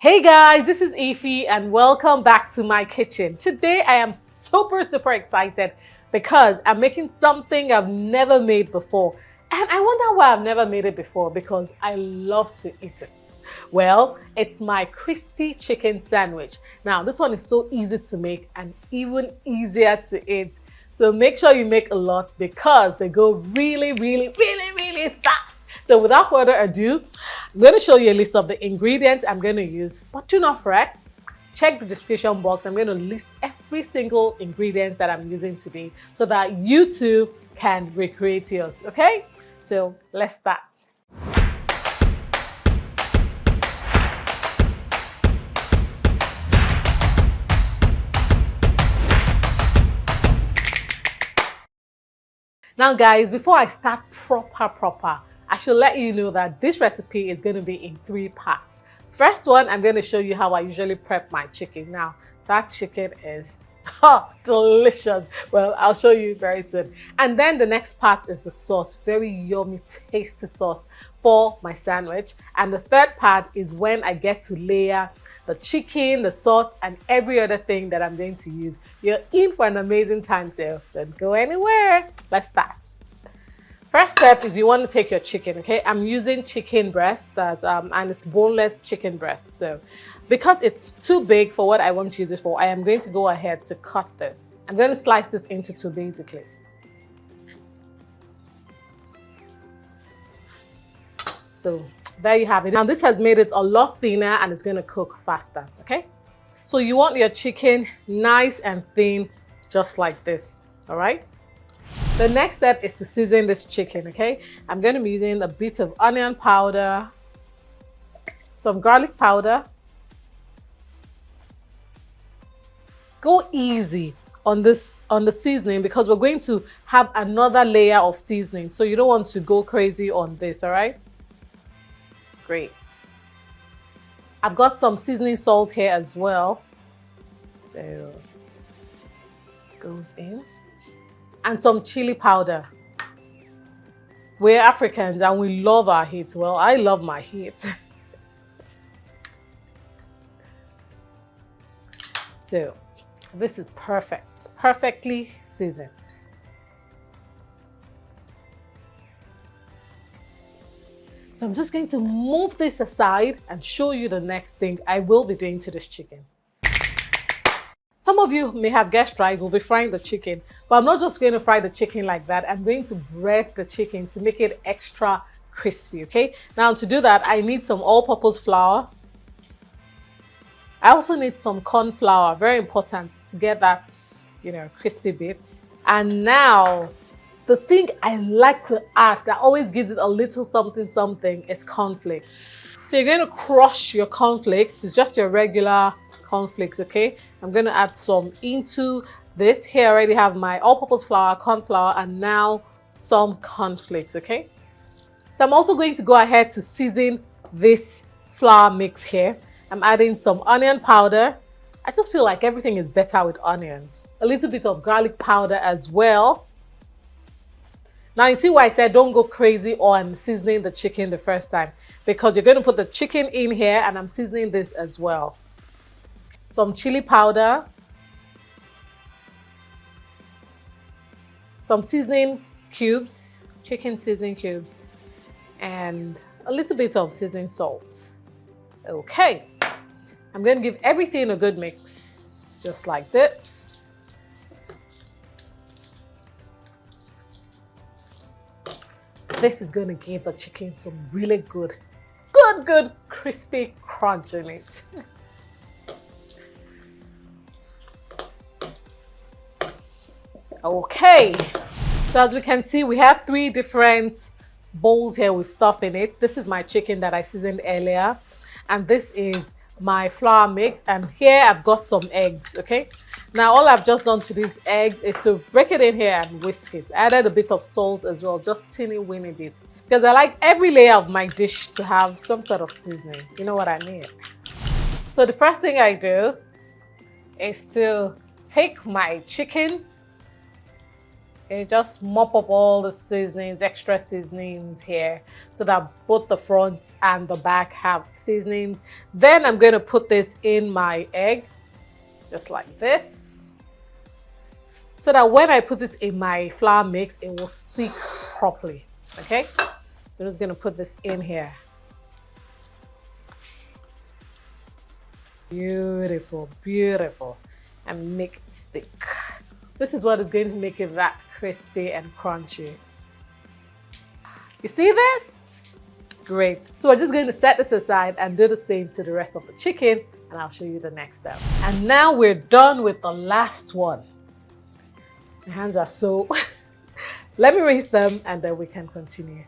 Hey guys, this is Ify and welcome back to my kitchen. Today I am super excited because I'm making something I've never made before. And I wonder why I've never made it before, because I love to eat it. Well, it's my crispy chicken sandwich. Now, this one is so easy to make and even easier to eat. So make sure you make a lot because they go really fast. So without further ado, I'm going to show you a list of the ingredients I'm going to use, but do not fret. Check the description box. I'm going to list every single ingredient that I'm using today so that you too can recreate yours, okay? So let's start. Now guys, before I start proper, I should let you know that this recipe is going to be in 3 parts. First one, I'm going to show you how I usually prep my chicken. Now, that chicken is delicious. Well, I'll show you very soon. And then the next part is the sauce, very yummy, tasty sauce for my sandwich. And the third part is when I get to layer the chicken, the sauce, and every other thing that I'm going to use. You're in for an amazing time, so don't go anywhere. Let's start. First step is you want to take your chicken, okay? I'm using chicken breast, and it's boneless chicken breast. So because it's too big for what I want to use it for, I am going to go ahead to cut this. I'm going to slice this into 2 basically. So there you have it. Now this has made it a lot thinner and it's going to cook faster, okay? So you want your chicken nice and thin, just like this, all right? The next step is to season this chicken, okay? I'm going to be using a bit of onion powder, some garlic powder. Go easy on the seasoning because we're going to have another layer of seasoning. So you don't want to go crazy on this, all right? Great. I've got some seasoning salt here as well. So goes in. And some chili powder. We're Africans and we love our heat. Well, I love my heat. So this is perfect, perfectly seasoned. So I'm just going to move this aside and show you the next thing I will be doing to this chicken. Some of you may have guessed right, we'll be frying the chicken, but I'm not just going to fry the chicken like that. I'm going to bread the chicken to make it extra crispy, okay? Now to do that, I need some all-purpose flour. I also need some corn flour, very important to get that, crispy bit. And now, the thing I like to add that always gives it a little something is cornflakes. So you're going to crush your cornflakes. It's just your regular cornflakes, okay? I'm going to add some into this. Here I already have my all-purpose flour, corn flour, and now some cornflakes, okay? So I'm also going to go ahead to season this flour mix here. I'm adding some onion powder. I just feel like everything is better with onions. A little bit of garlic powder as well. Now you see why I said don't go crazy on seasoning the chicken the first time, because you're going to put the chicken in here and I'm seasoning this as well. Some chili powder, some seasoning cubes, chicken seasoning cubes, and a little bit of seasoning salt. Okay, I'm going to give everything a good mix, just like this. This is going to give the chicken some really good crispy crunch in it. Okay, so as we can see, we have 3 different bowls here with stuff in it. This is my chicken that I seasoned earlier, and this is my flour mix, and here I've got some eggs, okay? Now all I've just done to these eggs is to break it in here and whisk it. I added a bit of salt as well, just teeny weeny bit, because I like every layer of my dish to have some sort of seasoning, you know what I mean? So the first thing I do is to take my chicken Okay, just mop up all the seasonings, extra seasonings here, so that both the front and the back have seasonings. Then I'm going to put this in my egg, just like this, so that when I put it in my flour mix, it will stick properly. Okay, so I'm just going to put this in here. Beautiful, beautiful, and make it stick. This is what is going to make it that crispy and crunchy. You see this? Great. So we're just going to set this aside and do the same to the rest of the chicken, and I'll show you the next step. And now we're done with the last one. My hands are so... Let me rinse them and then we can continue.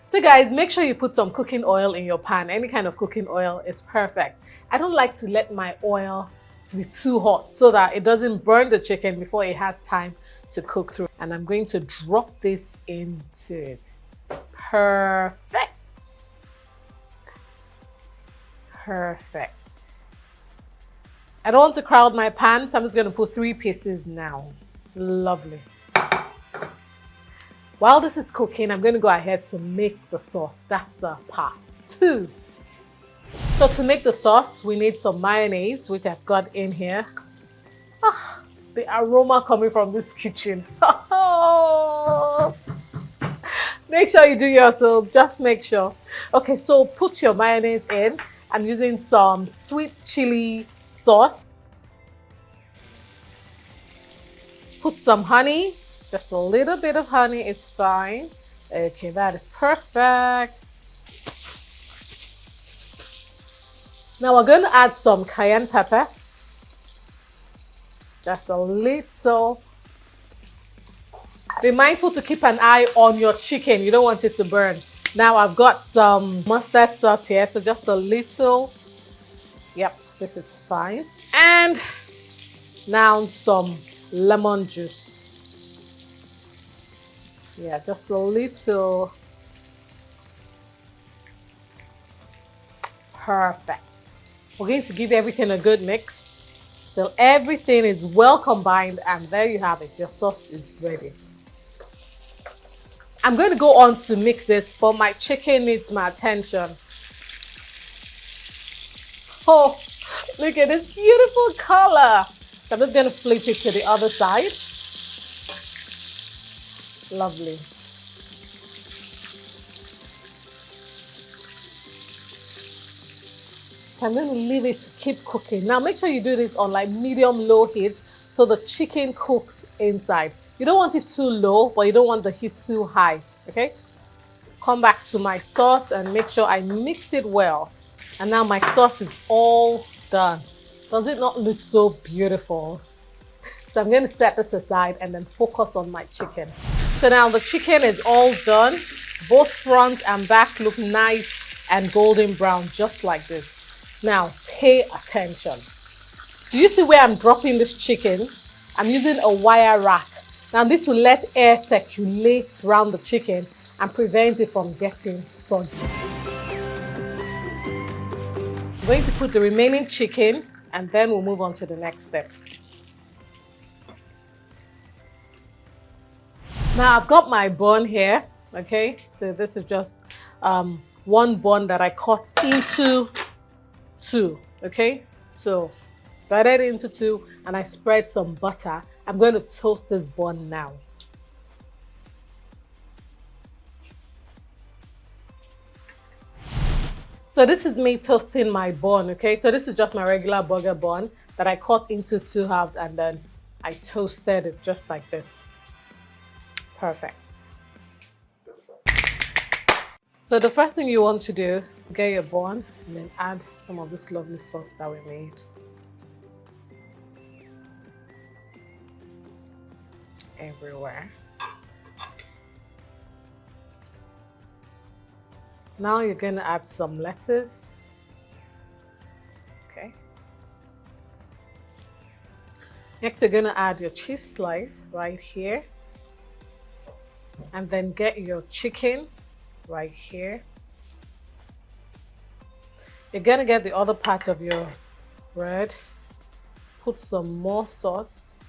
So guys, make sure you put some cooking oil in your pan. Any kind of cooking oil is perfect. I don't like to let my oil to be too hot so that it doesn't burn the chicken before it has time to cook through. And I'm going to drop this into it. Perfect. Perfect. I don't want to crowd my pan, so I'm just going to put 3 pieces now. Lovely. While this is cooking, I'm going to go ahead to make the sauce. That's the part 2. So to make the sauce, we need some mayonnaise, which I've got in here. Ah, the aroma coming from this kitchen. Make sure you do yourself, just make sure. Okay, so put your mayonnaise in. I'm using some sweet chili sauce. Put some honey, just a little bit of honey is fine. Okay, that is perfect. Now we're going to add some cayenne pepper. Just a little. Be mindful to keep an eye on your chicken. You don't want it to burn. Now I've got some mustard sauce here, so just a little. Yep, this is fine. And now some lemon juice. Yeah, just a little. Perfect. We're going to give everything a good mix till everything is well combined, and there you have it. Your sauce is ready. I'm going to go on to mix this, but my chicken needs my attention. Oh, look at this beautiful color. So I'm just going to flip it to the other side. Lovely. I'm going to leave it to keep cooking. Now make sure you do this on like medium-low heat so the chicken cooks inside. You don't want it too low, but you don't want the heat too high, okay? Come back to my sauce and make sure I mix it well. And now my sauce is all done. Does it not look so beautiful? So I'm going to set this aside and then focus on my chicken. So now the chicken is all done. Both front and back look nice and golden brown, just like this. Now, pay attention. Do you see where I'm dropping this chicken? I'm using a wire rack. Now, this will let air circulate around the chicken and prevent it from getting soggy. I'm going to put the remaining chicken and then we'll move on to the next step. Now, I've got my bun here, okay? So this is just one bun that I cut into 2, okay? So cut it into 2 and I spread some butter. I'm going to toast this bun now. So this is me toasting my bun, okay? So this is just my regular burger bun that I cut into 2 halves and then I toasted it just like this. Perfect. So the first thing you want to do, get your bun and then add some of this lovely sauce that we made. Everywhere. Now you're going to add some lettuce. Okay. Next, you're going to add your cheese slice right here. And then get your chicken right here. You're going to get the other part of your bread. Put some more sauce.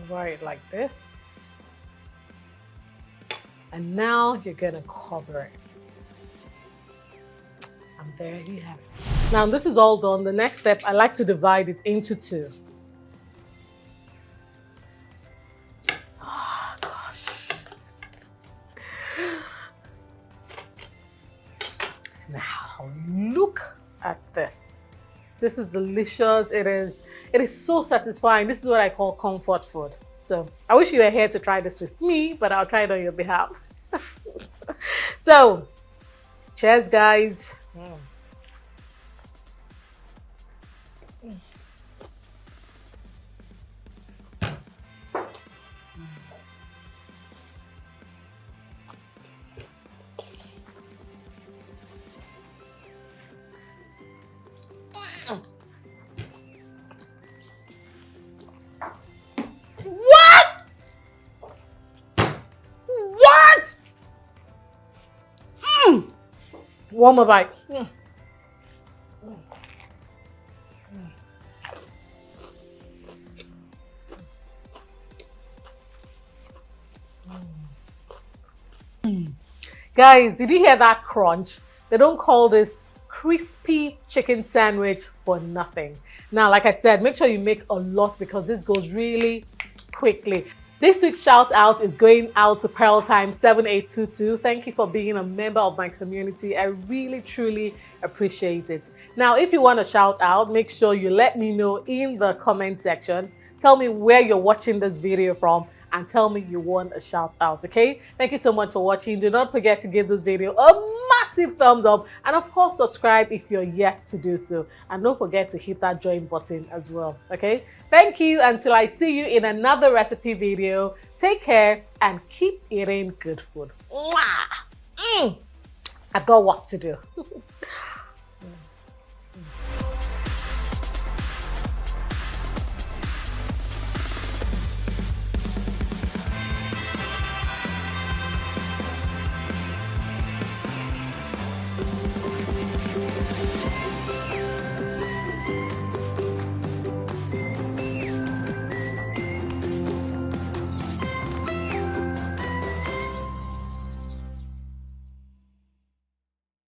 Cover it like this. And now you're gonna cover it. And there you have it. Now this is all done. The next step, I like to divide it into two. Oh gosh. Now look at this. This is delicious. It is so satisfying. This is what I call comfort food. So I wish you were here to try this with me, but I'll try it on your behalf. So cheers, guys. One more bite. Guys, did you hear that crunch? They don't call this crispy chicken sandwich for nothing. Now, like I said, make sure you make a lot because this goes really quickly. This week's shout out is going out to Pearl Time 7822. Thank you for being a member of my community. I really, truly appreciate it. Now, if you want a shout out, make sure you let me know in the comment section. Tell me where you're watching this video from and tell me you want a shout out, okay? Thank you so much for watching. Do not forget to give this video a massive thumbs up and of course subscribe if you're yet to do so. And don't forget to hit that join button as well, okay? Thank you until I see you in another recipe video. Take care and keep eating good food. Mwah! I've got work to do.